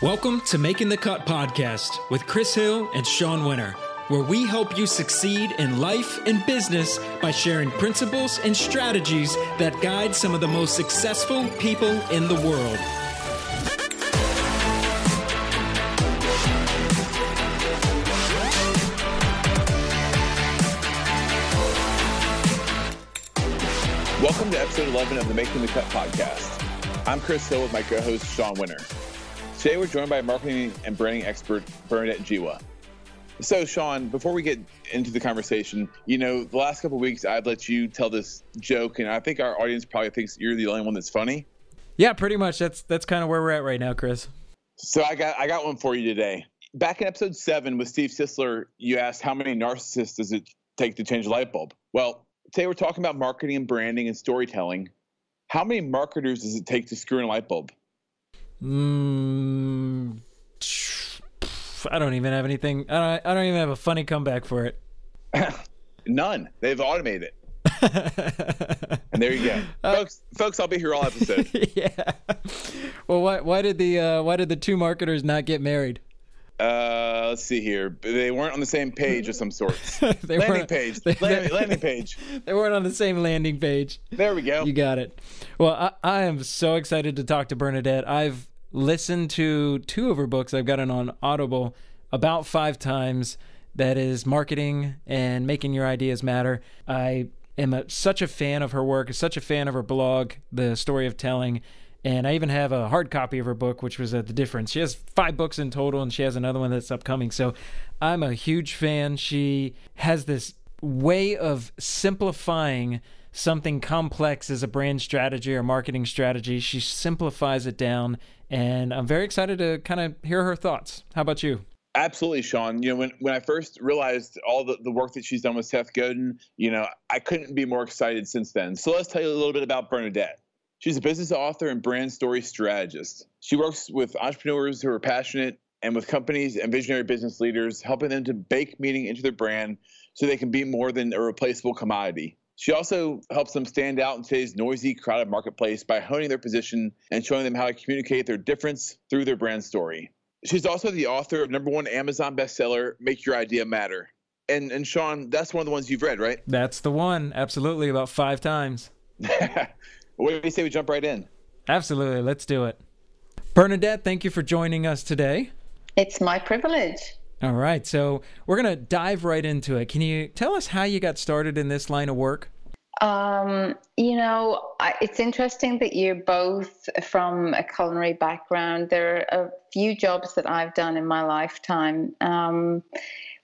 Welcome to Making the Cut podcast with Chris Hill and Shawn, where we help you succeed in life and business by sharing principles and strategies that guide some of the most successful people in the world. Welcome to episode 11 of the Making the Cut podcast. I'm Chris Hill with my co-host Shawn. Today we're joined by marketing and branding expert Bernadette Jiwa. So Shawn, before we get into the conversation, the last couple of weeks I've let you tell this joke, and I think our audience probably thinks you're the only one that's funny. Yeah, pretty much. That's kind of where we're at right now, Chris. So I got one for you today. Back in episode 7 with Steve Sisler, you asked how many narcissists does it take to change a light bulb? Well, today we're talking about marketing and branding and storytelling. How many marketers does it take to screw in a light bulb? I don't even have anything. I don't even have a funny comeback for it. None. They've automated it. And there you go. Folks, I'll be here all episode. Yeah. Well, why did the two marketers not get married? Let's see here. They weren't on the same page of some sorts. Landing page. They weren't on the same landing page. There we go. You got it. Well, I am so excited to talk to Bernadette. I've listened to 2 of her books. I've got it on Audible about 5 times. That is Marketing and Making Your Ideas Matter. I am such a fan of her work, such a fan of her blog, The Story of Telling. And I even have a hard copy of her book, which was The Difference. She has 5 books in total, and she has another one that's upcoming. So I'm a huge fan. She has this way of simplifying something complex as a brand strategy or marketing strategy. She simplifies it down, and I'm very excited to kind of hear her thoughts. How about you? Absolutely, Shawn. When I first realized all the work that she's done with Seth Godin, I couldn't be more excited since then. So let's tell you a little bit about Bernadette. She's a business author and brand story strategist. She works with entrepreneurs who are passionate and with companies and visionary business leaders, helping them to bake meaning into their brand so they can be more than a replaceable commodity. She also helps them stand out in today's noisy, crowded marketplace by honing their position and showing them how to communicate their difference through their brand story. She's also the author of #1 Amazon bestseller, Make Your Idea Matter. And Shawn, that's one of the ones you've read, right? That's the one. Absolutely. About 5 times. What do you say we jump right in? Absolutely. Let's do it. Bernadette, thank you for joining us today. It's my privilege. All right. So we're going to dive right into it. Can you tell us how you got started in this line of work? It's interesting that you're both from a culinary background. There are a few jobs that I've done in my lifetime.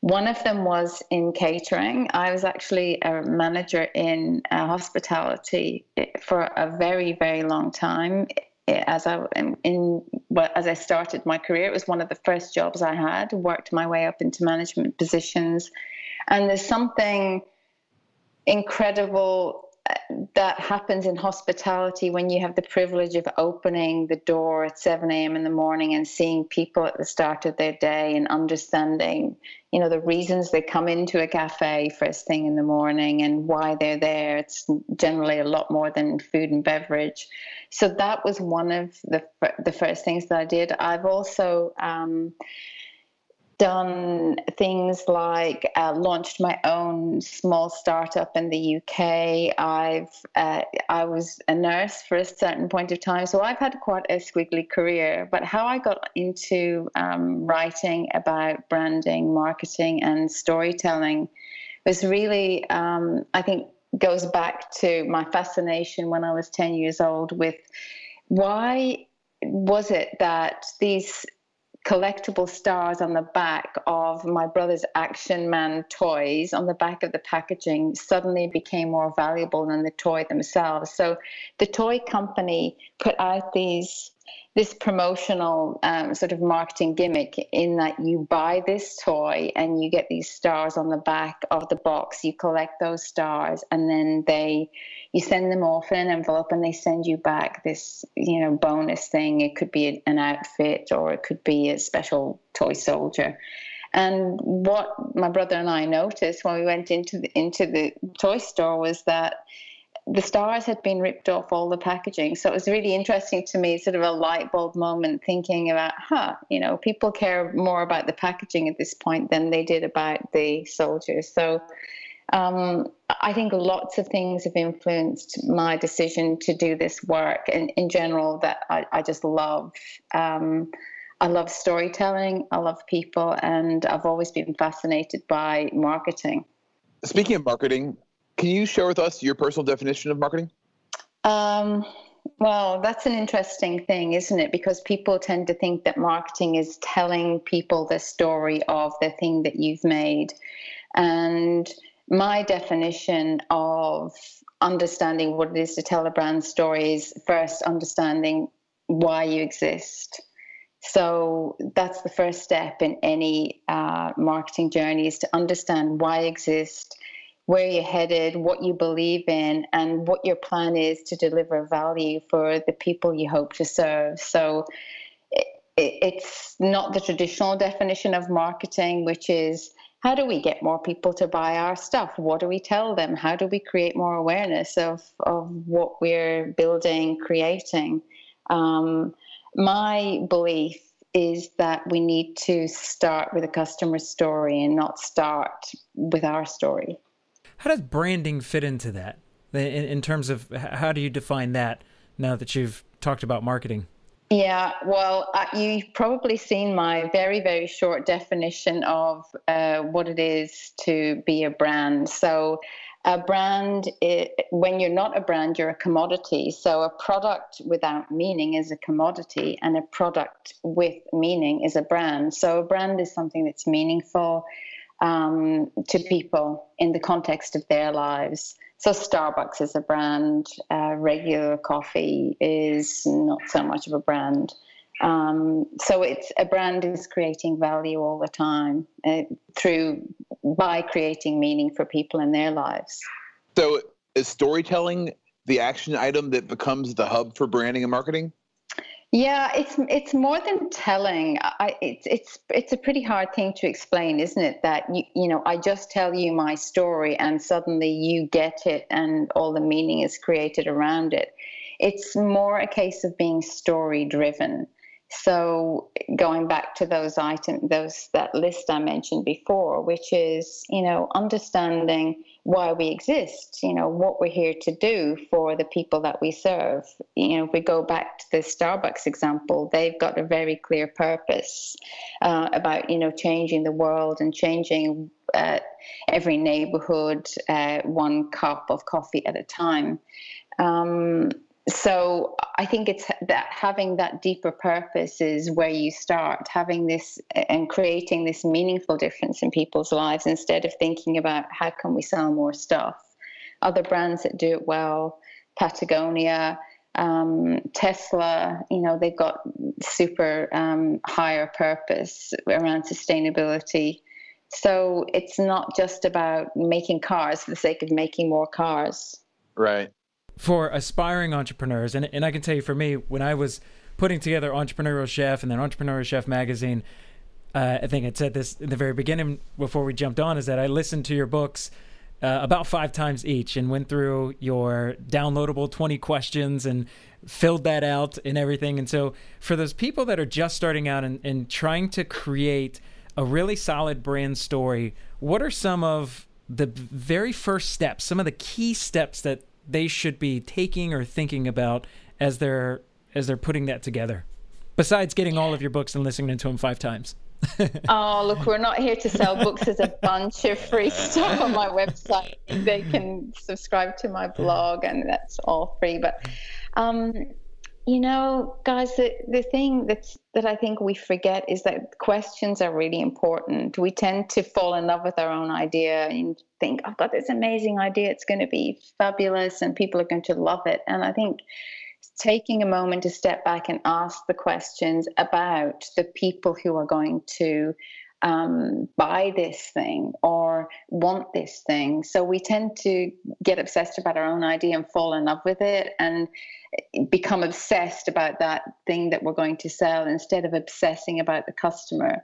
One of them was in catering. I was actually a manager in hospitality for a very, very long time. As I started my career, it was one of the first jobs I had. Worked my way up into management positions, and there's something incredible that happens in hospitality when you have the privilege of opening the door at 7 a.m. in the morning and seeing people at the start of their day and understanding, the reasons they come into a cafe first thing in the morning and why they're there. It's generally a lot more than food and beverage. So that was one of the first things that I did. I've also done things like launched my own small startup in the UK. I was a nurse for a certain point of time, so I've had quite a squiggly career. But how I got into writing about branding, marketing, and storytelling was really, I think, goes back to my fascination when I was 10 years old with why was it that these collectible stars on the back of my brother's Action Man toys on the back of the packaging suddenly became more valuable than the toy themselves. So the toy company put out this promotional sort of marketing gimmick in that you buy this toy and you get these stars on the back of the box. You collect those stars and then you send them off in an envelope and they send you back this, bonus thing. It could be an outfit or it could be a special toy soldier. And what my brother and I noticed when we went into the toy store was that the stars had been ripped off all the packaging. So it was really interesting to me, sort of a light bulb moment, thinking about, people care more about the packaging at this point than they did about the soldiers. So I think lots of things have influenced my decision to do this work. And in general, that I just love. I love storytelling. I love people. And I've always been fascinated by marketing. Speaking of marketing, can you share with us your personal definition of marketing? Well, that's an interesting thing, isn't it? Because people tend to think that marketing is telling people the story of the thing that you've made. And my definition of understanding what it is to tell a brand story is first understanding why you exist. So that's the first step in any marketing journey, is to understand why you exist, where you're headed, what you believe in, and what your plan is to deliver value for the people you hope to serve. So it's not the traditional definition of marketing, which is, how do we get more people to buy our stuff? What do we tell them? How do we create more awareness of what we're building, creating? My belief is that we need to start with a customer story and not start with our story. How does branding fit into that in terms of how do you define that now that you've talked about marketing? Yeah, well, you've probably seen my very, very short definition of what it is to be a brand. So a brand, when you're not a brand, you're a commodity. So a product without meaning is a commodity, and a product with meaning is a brand. So a brand is something that's meaningful to people in the context of their lives. So Starbucks is a brand. Regular coffee is not so much of a brand. So a brand is creating value all the time by creating meaning for people in their lives. So is storytelling the action item that becomes the hub for branding and marketing? Yeah, it's more than telling. It's a pretty hard thing to explain, isn't it? That I just tell you my story and suddenly you get it and all the meaning is created around it. It's more a case of being story driven. So going back to that list I mentioned before, which is, understanding why we exist, what we're here to do for the people that we serve. If we go back to the Starbucks example, they've got a very clear purpose about, changing the world and changing every neighborhood one cup of coffee at a time. So I think it's that having that deeper purpose is where you start, having this and creating this meaningful difference in people's lives instead of thinking about how can we sell more stuff. Other brands that do it well, Patagonia, Tesla, they've got super higher purpose around sustainability. So it's not just about making cars for the sake of making more cars. Right. For aspiring entrepreneurs, and I can tell you for me, when I was putting together Entrepreneurial Chef and then Entrepreneurial Chef magazine, I think I said this in the very beginning before we jumped on, is that I listened to your books about 5 times each and went through your downloadable 20 questions and filled that out and everything. And so for those people that are just starting out and trying to create a really solid brand story, what are some of the very first steps, some of the key steps that they should be taking or thinking about as they're putting that together, besides getting all of your books and listening to them 5 times? Oh, look, we're not here to sell books. There's a bunch of free stuff on my website. They can subscribe to my blog, and that's all free. But guys, the thing that I think we forget is that questions are really important. We tend to fall in love with our own idea and think, I've got this amazing idea, it's going to be fabulous and people are going to love it. And I think taking a moment to step back and ask the questions about the people who are going to buy this thing or want this thing. So we tend to get obsessed about our own idea and fall in love with it and become obsessed about that thing that we're going to sell instead of obsessing about the customer.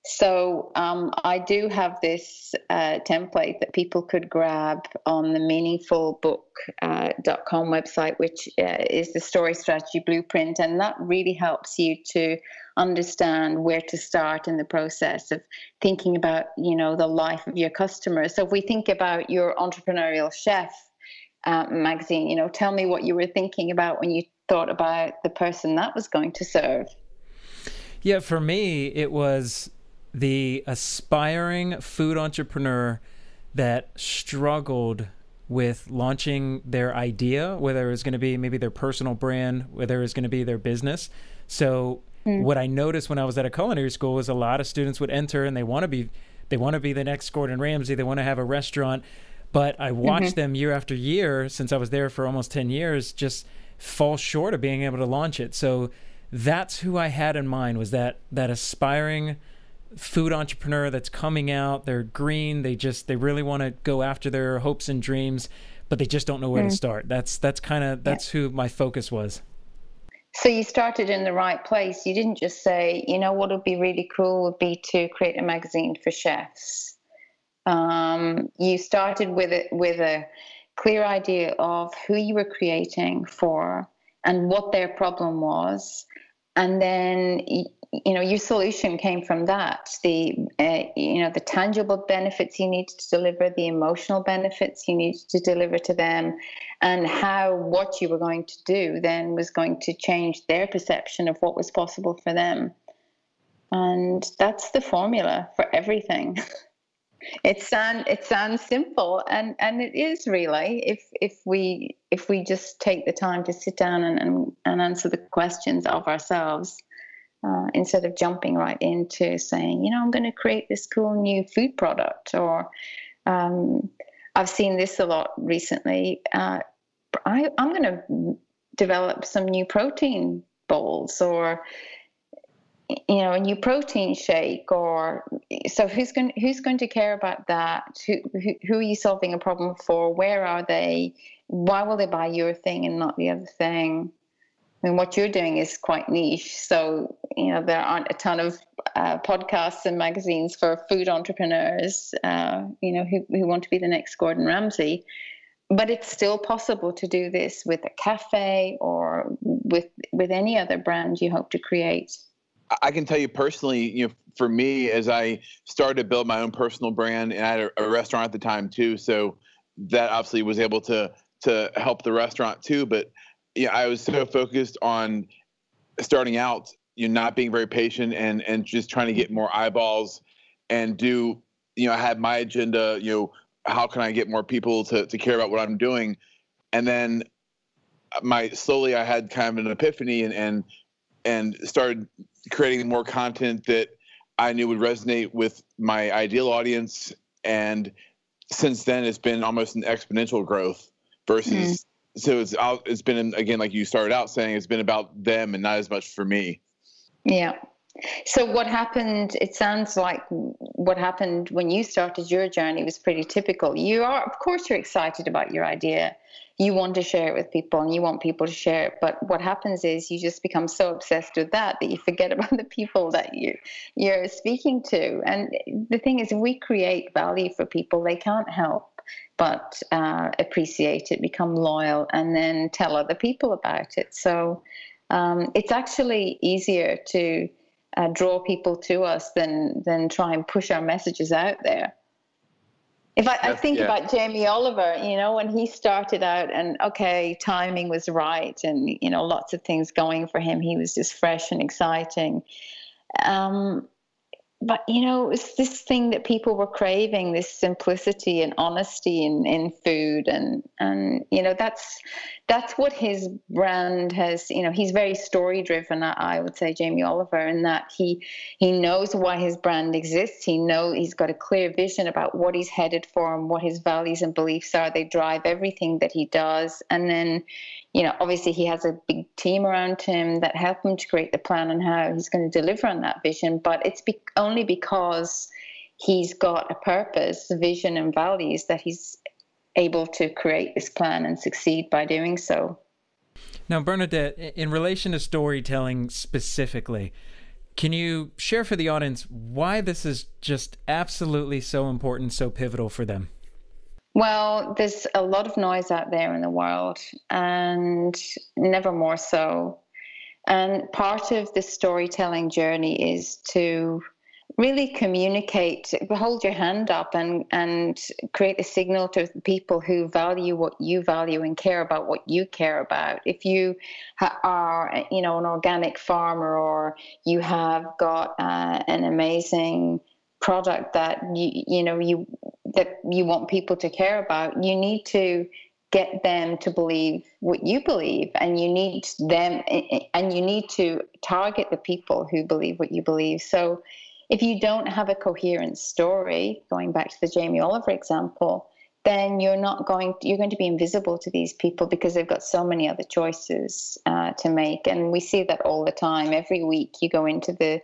So I do have this template that people could grab on the meaningfulbook.com website, which is the story strategy blueprint. And that really helps you to understand where to start in the process of thinking about, the life of your customers. So if we think about your entrepreneurial chef magazine, tell me what you were thinking about when you thought about the person that was going to serve. Yeah, for me, it was the aspiring food entrepreneur that struggled with launching their idea, whether it was going to be maybe their personal brand, whether it was going to be their business. So what I noticed when I was at a culinary school was a lot of students would enter and they want to be the next Gordon Ramsay. They want to have a restaurant. But I watched them year after year, since I was there for almost 10 years, just fall short of being able to launch it. So that's who I had in mind, was that aspiring food entrepreneur that's coming out. They're green. They really want to go after their hopes and dreams, but they just don't know where to start. That's who my focus was. So you started in the right place. You didn't just say, what would be really cool would be to create a magazine for chefs. You started with a clear idea of who you were creating for and what their problem was. And then, your solution came from that. The tangible benefits you needed to deliver, the emotional benefits you needed to deliver to them, and what you were going to do then was going to change their perception of what was possible for them. And that's the formula for everything. It sounds simple, and it is really, if we just take the time to sit down and answer the questions of ourselves, instead of jumping right into saying, I'm going to create this cool new food product, or I've seen this a lot recently. I'm going to develop some new protein bowls, or a new protein shake, or so who's going to care about that? Who are you solving a problem for? Where are they? Why will they buy your thing and not the other thing? I mean, what you're doing is quite niche, so there aren't a ton of podcasts and magazines for food entrepreneurs, who want to be the next Gordon Ramsay. But it's still possible to do this with a cafe or with any other brand you hope to create. I can tell you personally, for me, as I started to build my own personal brand, and I had a restaurant at the time too, so that obviously was able to help the restaurant too. But I was so focused on starting out, not being very patient and just trying to get more eyeballs and do, I had my agenda, how can I get more people to care about what I'm doing? And then slowly I had kind of an epiphany and started creating more content that I knew would resonate with my ideal audience. And since then it's been almost an exponential growth versus, so it's been, again, like you started out saying, it's been about them and not as much for me. Yeah. So what happened, it sounds like what happened when you started your journey was pretty typical. Of course you're excited about your idea. You want to share it with people and you want people to share it. But what happens is you just become so obsessed with that you forget about the people that you're speaking to. And the thing is, if we create value for people, they can't help but appreciate it, become loyal, and then tell other people about it. So it's actually easier to draw people to us than try and push our messages out there. If I think about Jamie Oliver, when he started out and, timing was right and, lots of things going for him, he was just fresh and exciting. But, it's this thing that people were craving, this simplicity and honesty in food. And that's what his brand has, he's very story driven, I would say, Jamie Oliver, in that he knows why his brand exists. He's got a clear vision about what he's headed for and what his values and beliefs are. They drive everything that he does. And then, obviously he has a big team around him that help him to create the plan and how he's going to deliver on that vision. But it's only because he's got a purpose, vision, and values that he's able to create this plan and succeed by doing so. Now, Bernadette, in relation to storytelling specifically, Can you share for the audience why this is just absolutely so important, so pivotal for them? Well, there's a lot of noise out there in the world, and never more so. And part of the storytelling journey is to really communicate, hold your hand up and create a signal to people who value what you value and care about what you care about. If you are, an organic farmer, or you have got an amazing product that you want people to care about, you need to get them to believe what you believe, and you need to target the people who believe what you believe. So if you don't have a coherent story, going back to the Jamie Oliver example, then you're going to be invisible to these people, because they've got so many other choices to make. And we see that all the time. Every week you go into the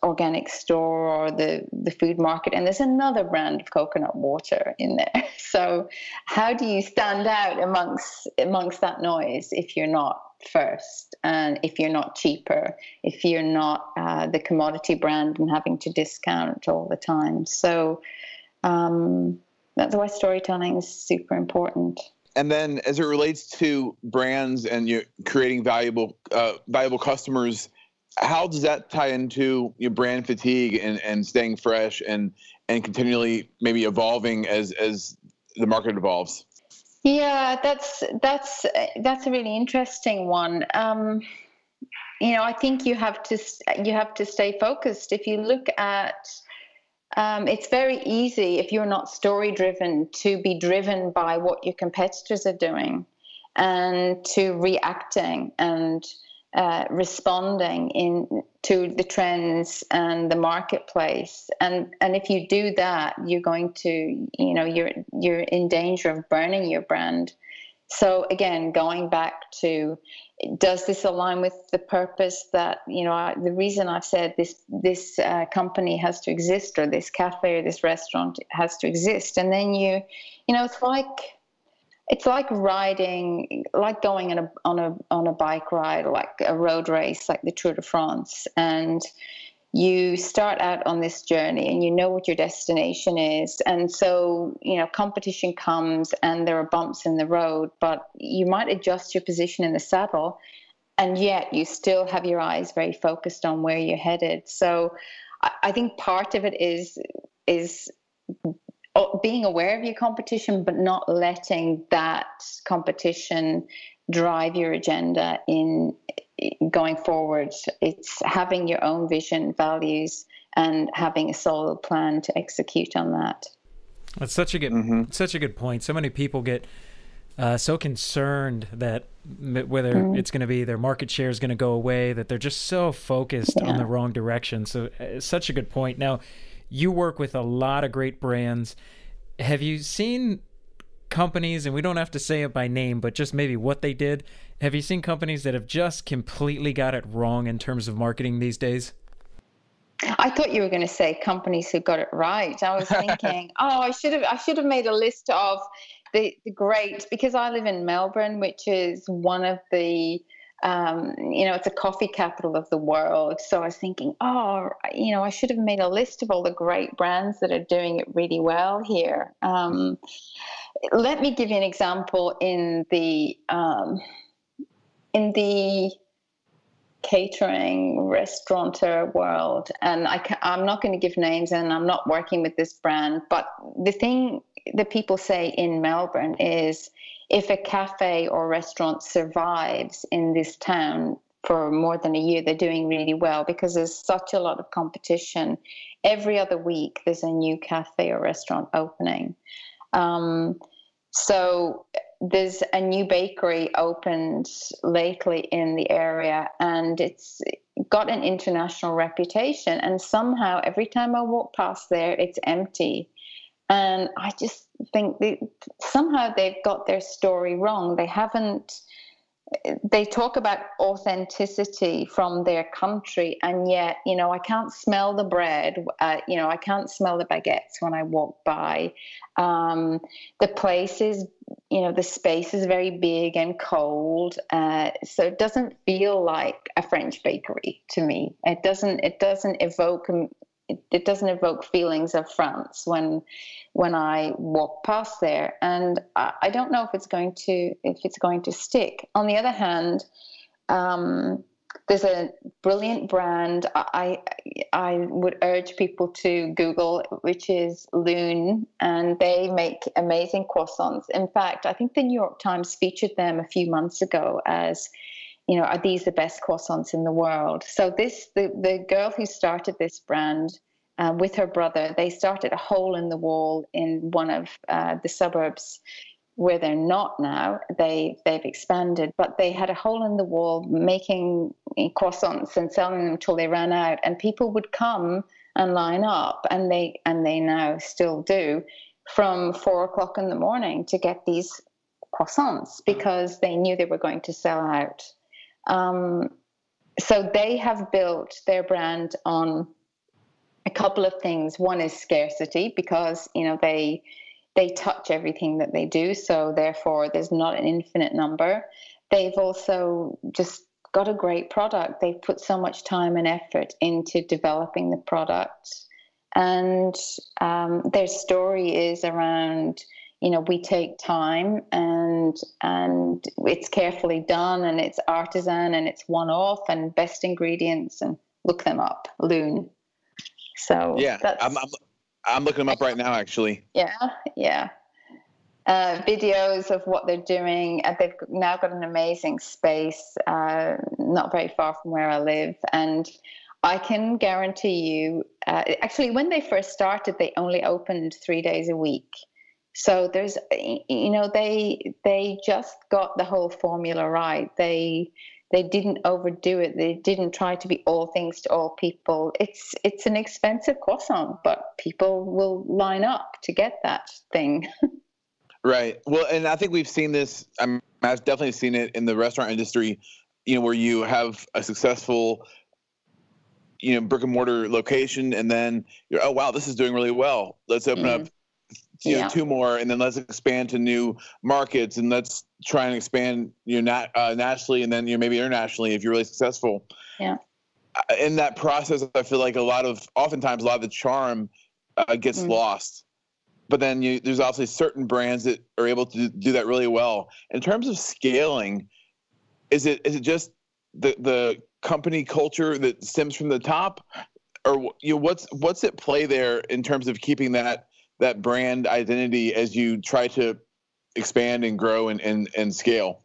organic store or the food market, and there's another brand of coconut water in there. So how do you stand out amongst that noise if you're not first, and if you're not cheaper, if you're not the commodity brand and having to discount all the time? So that's why storytelling is super important. And then as it relates to brands and you creating valuable customers, how does that tie into your brand fatigue and staying fresh and continually maybe evolving as the market evolves? Yeah, that's a really interesting one. I think you have to stay focused. If you look at, it's very easy, if you're not story driven, to be driven by what your competitors are doing, and to reacting and responding to the trends and the marketplace. And if you do that, you're going to, you're in danger of burning your brand. So again, going back to, does this align with the purpose that, the reason I've said this company has to exist, or this cafe or this restaurant has to exist. And then it's like riding, like going on a bike ride, like a road race, like the Tour de France. And you start out on this journey, and you know what your destination is. And so, competition comes, and there are bumps in the road, but you might adjust your position in the saddle, and yet you still have your eyes very focused on where you're headed. So I think part of it is being aware of your competition, but not letting that competition drive your agenda in going forward. It's having your own vision, values, and having a solid plan to execute on that. That's such a good point. So many people get so concerned that whether it's going to be their market share is going to go away, that they're just so focused on the wrong direction. So it's such a good point. Now, you work with a lot of great brands. Have you seen companies, and we don't have to say it by name, but just maybe what they did, have you seen companies that have just completely got it wrong in terms of marketing these days? I thought you were going to say companies who got it right. I was thinking, I should have made a list of the great, because I live in Melbourne, which is one of the it's a coffee capital of the world. So I was thinking, I should have made a list of all the great brands that are doing it really well here. Let me give you an example in the catering restaurateur world. And I'm not going to give names, and I'm not working with this brand, but the thing that people say in Melbourne is, if a cafe or restaurant survives in this town for more than a year, they're doing really well, because there's such a lot of competition. Every other week, there's a new cafe or restaurant opening. So there's a new bakery opened lately in the area, and it's got an international reputation. And somehow, every time I walk past there, it's empty. And I just think somehow they've got their story wrong. They haven't they talk about authenticity from their country, and yet, I can't smell the bread. I can't smell the baguettes when I walk by. The place is, the space is very big and cold, so it doesn't feel like a French bakery to me. It doesn't evoke. It doesn't evoke feelings of France when I walk past there, and I don't know if it's going to stick. On the other hand, there's a brilliant brand I would urge people to Google, which is Loon, and they make amazing croissants. In fact, I think the New York Times featured them a few months ago as, are these the best croissants in the world? So the girl who started this brand with her brother, they started a hole in the wall in one of the suburbs where they're not now. They've expanded, but they had a hole in the wall making croissants and selling them till they ran out, and people would come and line up, and they now still do, from 4:00 in the morning to get these croissants because they knew they were going to sell out. So they have built their brand on a couple of things. One is scarcity, because they touch everything that they do, so therefore there's not an infinite number. They've also just got a great product. They've put so much time and effort into developing the product, and their story is around, we take time, and it's carefully done, and it's artisan, and it's one-off, and best ingredients, and look them up, Loon. So yeah, that's, I'm looking them up right now, actually. Yeah. Videos of what they're doing. They've now got an amazing space, not very far from where I live. And I can guarantee you, actually, when they first started, they only opened 3 days a week. So there's, they just got the whole formula right. They didn't overdo it. They didn't try to be all things to all people. It's an expensive croissant, but people will line up to get that thing. Right. Well, and I think we've seen this. I've definitely seen it in the restaurant industry, where you have a successful, brick and mortar location, and then you're, oh wow, this is doing really well. Let's open up, 2 more, and then let's expand to new markets, and let's try and expand, nationally, and then maybe internationally if you're really successful. Yeah. In that process, I feel like oftentimes a lot of the charm gets lost. But then there's obviously certain brands that are able to do that really well. In terms of scaling, is it just the company culture that stems from the top, or what's at play there in terms of keeping that brand identity as you try to expand and grow and scale?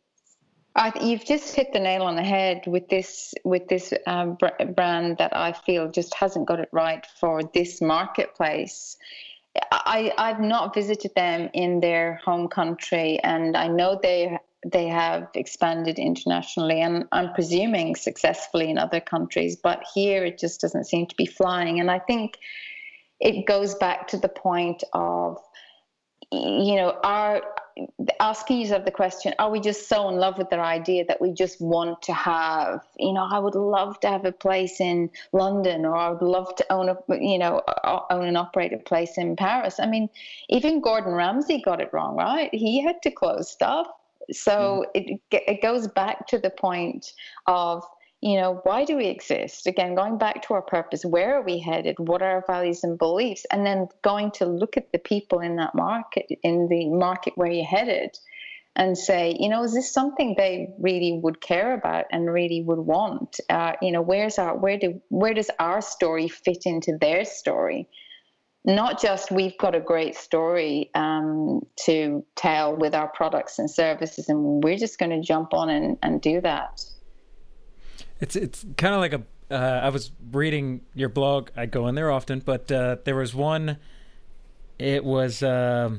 You've just hit the nail on the head with this brand that I feel just hasn't got it right for this marketplace. I've not visited them in their home country, and I know they have expanded internationally, and I'm presuming successfully in other countries, but here it just doesn't seem to be flying. And I think it goes back to the point of, asking yourself the question, are we just so in love with their idea that we just want to have, I would love to have a place in London, or I would love to own and operate a place in Paris. I mean, even Gordon Ramsay got it wrong, right? He had to close stuff. So it goes back to the point of, why do we exist? Again, going back to our purpose, where are we headed? What are our values and beliefs? And then going to look at the people in that market, in the market where you're headed, and say, is this something they really would care about and really would want? Where does our story fit into their story? Not just we've got a great story to tell with our products and services, and we're just going to jump on and do that. It's kind of like I was reading your blog. I go in there often, but there was one. It was I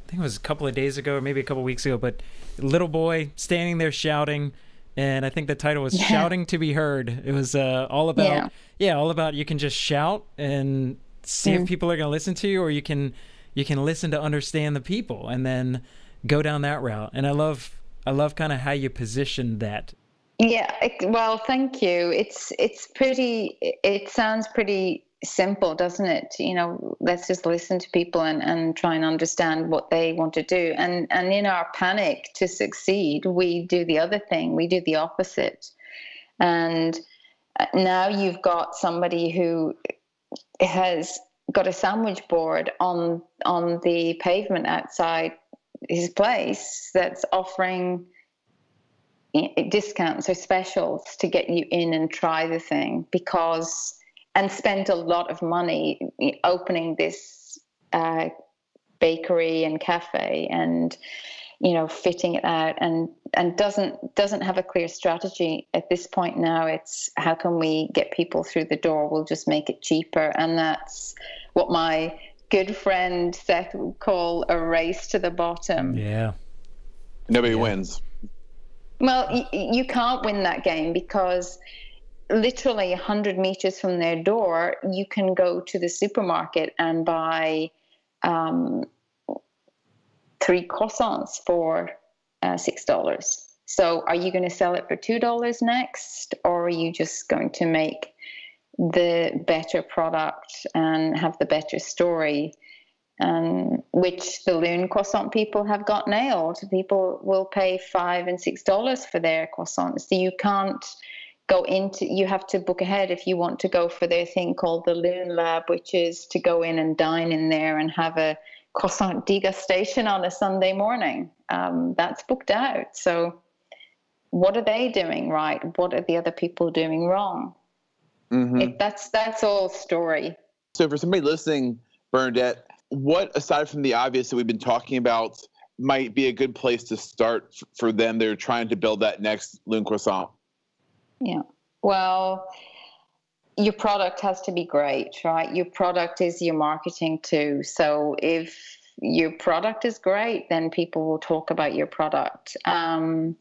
think it was a couple of days ago, or maybe a couple of weeks ago. But a little boy standing there shouting, and I think the title was "Shouting to Be Heard." It was all about all about you can just shout and see if people are going to listen to you, or you can listen to understand the people, and then go down that route. And I love I love kind of how you positioned that. Yeah, well, thank you. It sounds pretty simple, doesn't it? Let's just listen to people and try and understand what they want to do. And in our panic to succeed, we do the other thing. We do the opposite. And now you've got somebody who has got a sandwich board on the pavement outside his place that's offering discounts or specials to get you in and try the thing, and spent a lot of money opening this bakery and cafe and fitting it out, and doesn't have a clear strategy at this point. Now it's, how can we get people through the door? We'll just make it cheaper. And that's what my good friend Seth would call a race to the bottom. Yeah. Nobody wins. Well, you can't win that game, because literally 100 meters from their door, you can go to the supermarket and buy 3 croissants for $6. So are you going to sell it for $2 next, or are you just going to make the better product and have the better story? Which the Loon croissant people have got nailed. People will pay $5 and $6 for their croissants. So you can't you have to book ahead if you want to go for their thing called the Loon Lab, which is to go in and dine in there and have a croissant degustation on a Sunday morning. That's booked out. So what are they doing right? What are the other people doing wrong? Mm-hmm. That's all story. So for somebody listening, Bernadette, what, aside from the obvious that we've been talking about, might be a good place to start for them? They're trying to build that next Loon croissant. Yeah. Well, your product has to be great, right? Your product is your marketing too. So if your product is great, then people will talk about your product. Not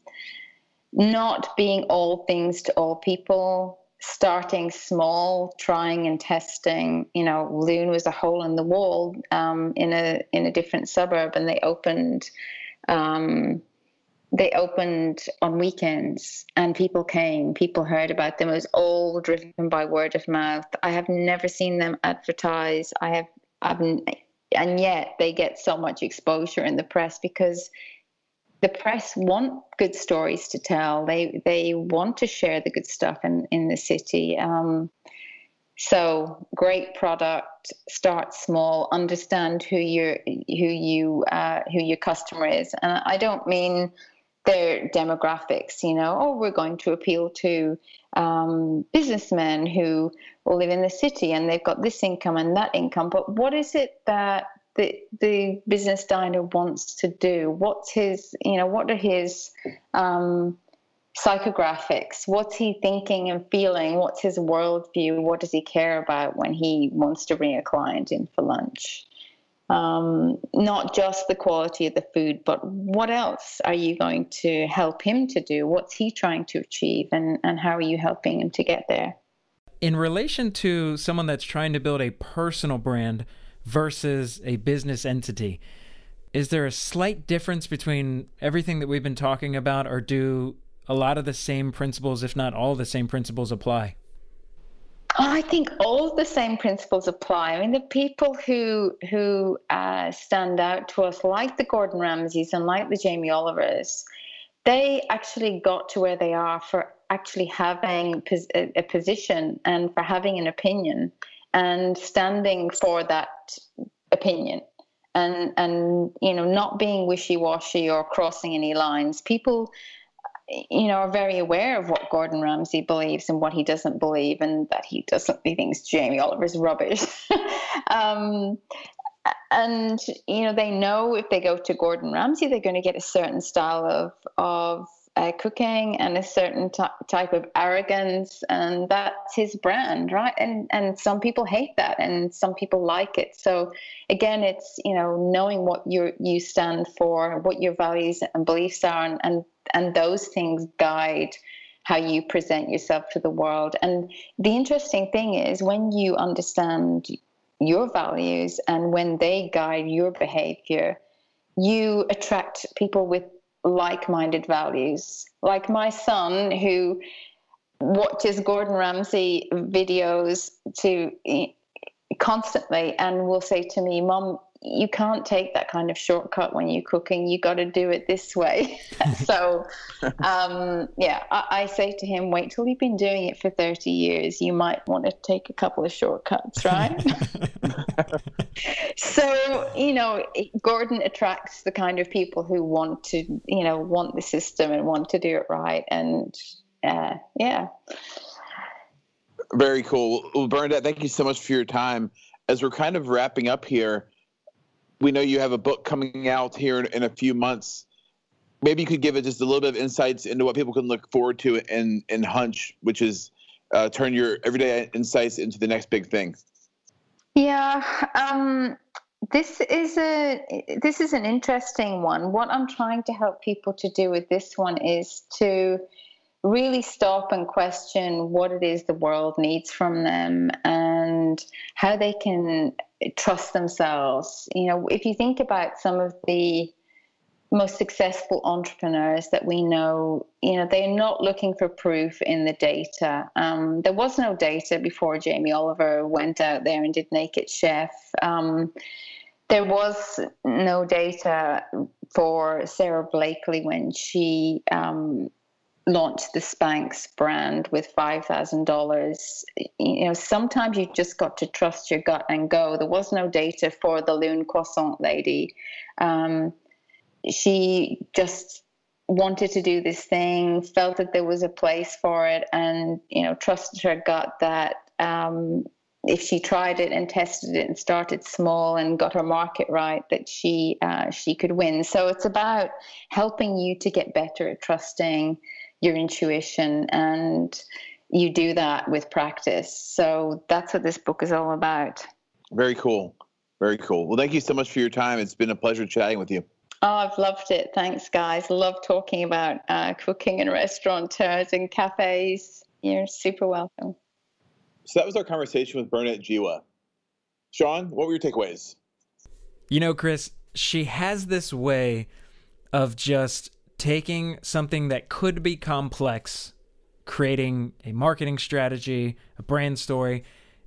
being all things to all people. Starting small, trying and testing. Loon was a hole in the wall in a different suburb, and they opened on weekends, and people came. People heard about them. It was all driven by word of mouth. I have never seen them advertise. And yet they get so much exposure in the press, because the press want good stories to tell. They want to share the good stuff in the city. So great product, start small, understand who your customer is. And I don't mean their demographics, we're going to appeal to businessmen who will live in the city and they've got this income and that income. But what is it that the business diner wants to do? What's his, what are his psychographics? What's he thinking and feeling? What's his worldview? What does he care about when he wants to bring a client in for lunch? Not just the quality of the food, but what else are you going to help him to do? What's he trying to achieve, and how are you helping him to get there? In relation to someone that's trying to build a personal brand versus a business entity, is there a slight difference between everything that we've been talking about, or do a lot of the same principles, if not all the same principles, apply? I think all of the same principles apply. I mean, the people who stand out to us, like the Gordon Ramsays and like the Jamie Olivers, they actually got to where they are for actually having a position and for having an opinion and standing for that opinion and not being wishy-washy or crossing any lines. People are very aware of what Gordon Ramsay believes and what he doesn't believe, and that he thinks Jamie Oliver's rubbish. And they know if they go to Gordon Ramsay, they're going to get a certain style of cooking and a certain type of arrogance, and that's his brand, right? And some people hate that, and some people like it. So again, it's knowing what you stand for, what your values and beliefs are, and those things guide how you present yourself to the world. And the interesting thing is, when you understand your values and when they guide your behavior, you attract people with like-minded values. Like my son, who watches Gordon Ramsay videos constantly and will say to me, Mom, you can't take that kind of shortcut when you're cooking. You got to do it this way. So, I say to him, wait till you've been doing it for 30 years. You might want to take a couple of shortcuts, right? So, Gordon attracts the kind of people who want to, want the system and want to do it right. And Very cool. Well, Bernadette, thank you so much for your time. As we're kind of wrapping up here, we know you have a book coming out here in a few months. Maybe you could give it just a little bit of insights into what people can look forward to in Hunch, which is turn your everyday insights into the next big thing. Yeah, this is an interesting one. What I'm trying to help people to do with this one is to really stop and question what it is the world needs from them and how they can trust themselves. If you think about some of the most successful entrepreneurs that we know, they're not looking for proof in the data. There was no data before Jamie Oliver went out there and did Naked Chef. There was no data for Sarah Blakely when she launched the Spanx brand with $5,000. Sometimes you just got to trust your gut and go. There was no data for the Lune Croissant lady. She just wanted to do this thing, felt that there was a place for it, and trusted her gut that if she tried it and tested it and started small and got her market right, that she could win. So it's about helping you to get better at trusting your intuition, and you do that with practice. So that's what this book is all about. Very cool. Very cool. Well, thank you so much for your time. It's been a pleasure chatting with you. Oh, I've loved it. Thanks, guys. Love talking about cooking and restaurateurs and cafes. You're super welcome. So that was our conversation with Bernadette Jiwa. Shawn, what were your takeaways? Chris, she has this way of just taking something that could be complex, creating a marketing strategy, a brand story,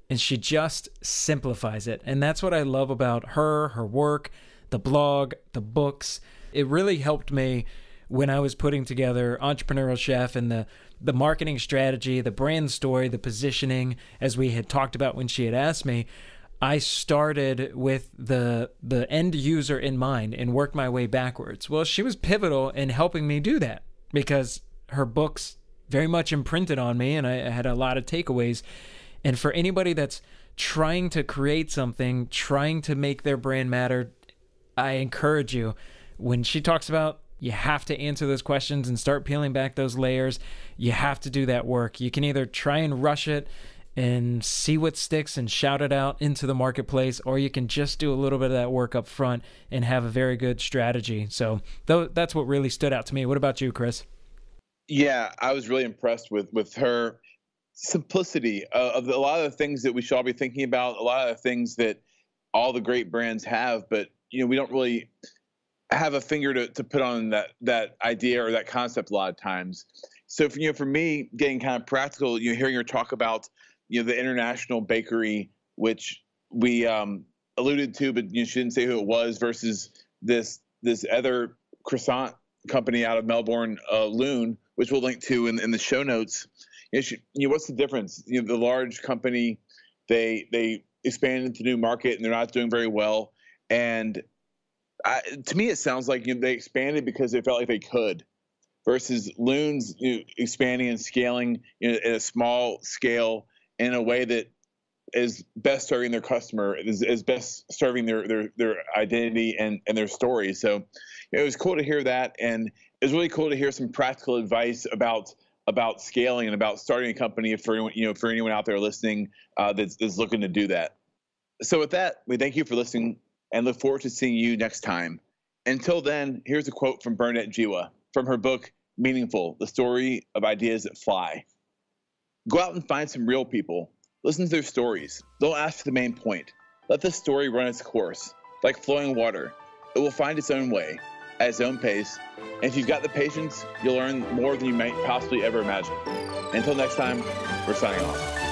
and she just simplifies it. And that's what I love about her work, the blog, the books. It really helped me when I was putting together Entrepreneurial Chef and the marketing strategy, the brand story, the positioning, as we had talked about when she had asked me. I started with the end user in mind and worked my way backwards. Well, she was pivotal in helping me do that because her books very much imprinted on me, and I had a lot of takeaways. And for anybody that's trying to create something, trying to make their brand matter, I encourage you, when she talks about you have to answer those questions and start peeling back those layers, you have to do that work. You can either try and rush it and see what sticks and shout it out into the marketplace, or you can just do a little bit of that work up front and have a very good strategy. So that's what really stood out to me. What about you, Chris? Yeah, I was really impressed with her simplicity of a lot of the things that we should all be thinking about, a lot of the things that all the great brands have, but we don't really have a finger to put on that idea or that concept a lot of times. So for me, getting kind of practical, hearing her talk about the International Bakery, which we alluded to, but she didn't say who it was, versus this other croissant company out of Melbourne, Lune, which we'll link to in the show notes. What's the difference? The large company, they expand into new market and they're not doing very well. And to me, it sounds like they expanded because they felt like they could, versus Lune's expanding and scaling at a small scale in a way that is best serving their customer, is best serving their identity and their story. So it was cool to hear that, and it was really cool to hear some practical advice about scaling and about starting a company for anyone out there listening that's looking to do that. So with that, we thank you for listening and look forward to seeing you next time. Until then, here's a quote from Bernadette Jiwa from her book, Meaningful, The Story of Ideas That Fly. Go out and find some real people. Listen to their stories. Don't ask for the main point. Let the story run its course. Like flowing water, it will find its own way. at his own pace. And if you've got the patience, you'll learn more than you might possibly ever imagine. Until next time, we're signing off.